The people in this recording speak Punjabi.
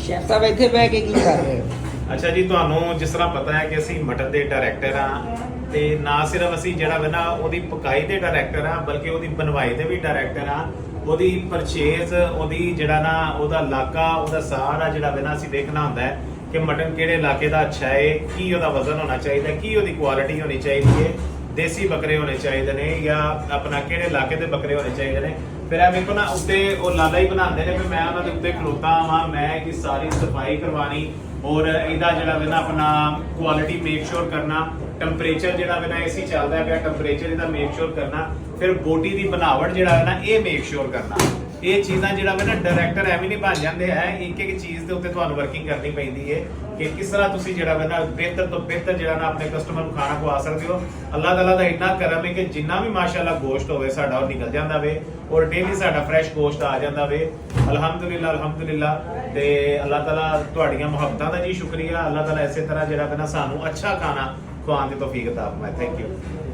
ਸ਼ੈਫ ਸਾਹਿਬ ਇੱਥੇ ਬਹਿ ਕੇ ਕੀ ਕਰ ਰਹੇ ਹੋ? ਅੱਛਾ ਜੀ, ਤੁਹਾਨੂੰ ਜਿਸ ਤਰ੍ਹਾਂ ਪਤਾ ਹੈ ਕਿ ਅਸੀਂ ਮਟਨ ਦੇ ਡਾਇਰੈਕਟਰ ਆ, ਤੇ ਨਾ ਸਿਰਫ ਅਸੀਂ ਜਿਹੜਾ ਵਾ ਨਾ ਉਹਦੀ ਪਕਾਈ ਦੇ ਡਾਇਰੈਕਟਰ ਆ, ਬਲਕਿ ਉਹਦੀ ਬਣਵਾਈ ਦੇ ਵੀ ਡਾਇਰੈਕਟਰ ਆ। ਉਹਦੀ ਪਰਚੇਜ਼, ਉਹਦੀ ਜਿਹੜਾ ਨਾ ਉਹਦਾ ਇਲਾਕਾ, ਉਹਦਾ ਸਾਰਾ ਜਿਹੜਾ ਵਾ ਨਾ ਅਸੀਂ ਦੇਖਣਾ ਹੁੰਦਾ ਹੈ ਕਿ ਮਟਨ ਕਿਹੜੇ ਇਲਾਕੇ ਦਾ ਅੱਛਾ ਹੈ, ਕੀ ਉਹਦਾ ਵਜ਼ਨ ਹੋਣਾ ਚਾਹੀਦਾ, ਕੀ ਉਹਦੀ ਕੁਆਲਿਟੀ ਹੋਣੀ ਚਾਹੀਦੀ ਹੈ, ਦੇਸੀ ਬੱਕਰੇ ਹੋਣੇ ਚਾਹੀਦੇ ਨੇ ਜਾਂ ਆਪਣਾ ਕਿਹੜੇ ਇਲਾਕੇ ਦੇ ਬੱਕਰੇ ਹੋਣੇ ਚਾਹੀਦੇ ਨੇ। ਫਿਰ ਇਹ ਵੇਖੋ ਨਾ, ਉੱਤੇ ਉਹ ਲਾਲਾ ਹੀ ਬਣਾਉਂਦੇ ਨੇ, ਫਿਰ ਮੈਂ ਉਹਨਾਂ ਦੇ ਉੱਤੇ ਖਲੋਤਾ ਵਾਂ, ਮੈਂ ਇਹਦੀ ਸਾਰੀ ਸਫਾਈ ਕਰਵਾਣੀ ਔਰ ਇਹਦਾ ਜਿਹੜਾ ਵਾ ਨਾ ਆਪਣਾ ਕੁਆਲਿਟੀ ਮੇਕ ਸ਼ੋਰ ਕਰਨਾ, ਟੈਂਪਰੇਚਰ ਜਿਹੜਾ ਵਾ ਨਾ ਏਸੀ ਚੱਲਦਾ ਪਿਆ, ਟੈਂਪਰੇਚਰ ਇਹਦਾ ਮੇਕ ਸ਼ੋਰ ਕਰਨਾ, ਫਿਰ ਬੋਟੀ ਦੀ ਬਣਾਵਟ ਜਿਹੜਾ ਹੈ ਨਾ ਇਹ ਮੇਕ ਸ਼ੋਰ ਕਰਨਾ। ਇਹ ਚੀਜ਼ਾਂ ਜਿਹੜਾ ਵਾ ਨਾ ਡਾਇਰੈਕਟਰ ਐਵੇਂ ਨਹੀਂ ਬਣ ਜਾਂਦੇ ਹੈ, ਇੱਕ ਇੱਕ ਚੀਜ਼ ਦੇ ਉੱਤੇ ਤੁਹਾਨੂੰ ਵਰਕਿੰਗ ਕਰਨੀ ਪੈਂਦੀ ਹੈ ਕਿ ਕਿਸ ਤਰ੍ਹਾਂ ਤੁਸੀਂ ਜਿਹੜਾ ਵਾ ਨਾ ਬਿਹਤਰ ਤੋਂ ਬਿਹਤਰ ਜਿਹੜਾ ਨਾ ਆਪਣੇ ਕਸਟਮਰ ਨੂੰ ਖਾਣਾ ਖਵਾ ਸਕਦੇ ਹੋ। ਅੱਲਾਹ ਤਾਲਾ ਦਾ ਇੰਨਾ ਕਰਮ ਹੈ ਕਿ ਜਿੰਨਾ ਵੀ ਮਾਸ਼ਾਅੱਲਾ ਗੋਸ਼ਤ ਹੋਵੇ ਸਾਡਾ ਉਹ ਨਿਕਲ ਜਾਂਦਾ ਵੇ ਔਰ ਡੇਲੀ ਸਾਡਾ ਫਰੈਸ਼ ਗੋਸ਼ਤ ਆ ਜਾਂਦਾ ਵੇ। ਅਲਹਮਦੁਲਿਲਾ ਅਲਹਮਦੁਲਿਲਾ। ਤੇ ਅੱਲਾਹ ਤਾਲਾ ਤੁਹਾਡੀਆਂ ਮੁਹੱਬਤਾਂ ਦਾ ਜੀ ਸ਼ੁਕਰੀਆ। ਅੱਲਾਹ ਤਾਲਾ ਇਸੇ ਤਰ੍ਹਾਂ ਜਿਹੜਾ ਵਾ ਨਾ ਸਾਨੂੰ ਅੱਛਾ ਖਾਣਾ ਖਵਾਉਣ ਦੀ ਤੌਫੀਕ ਅਤਾ ਫਰਮਾਏ। Thank you.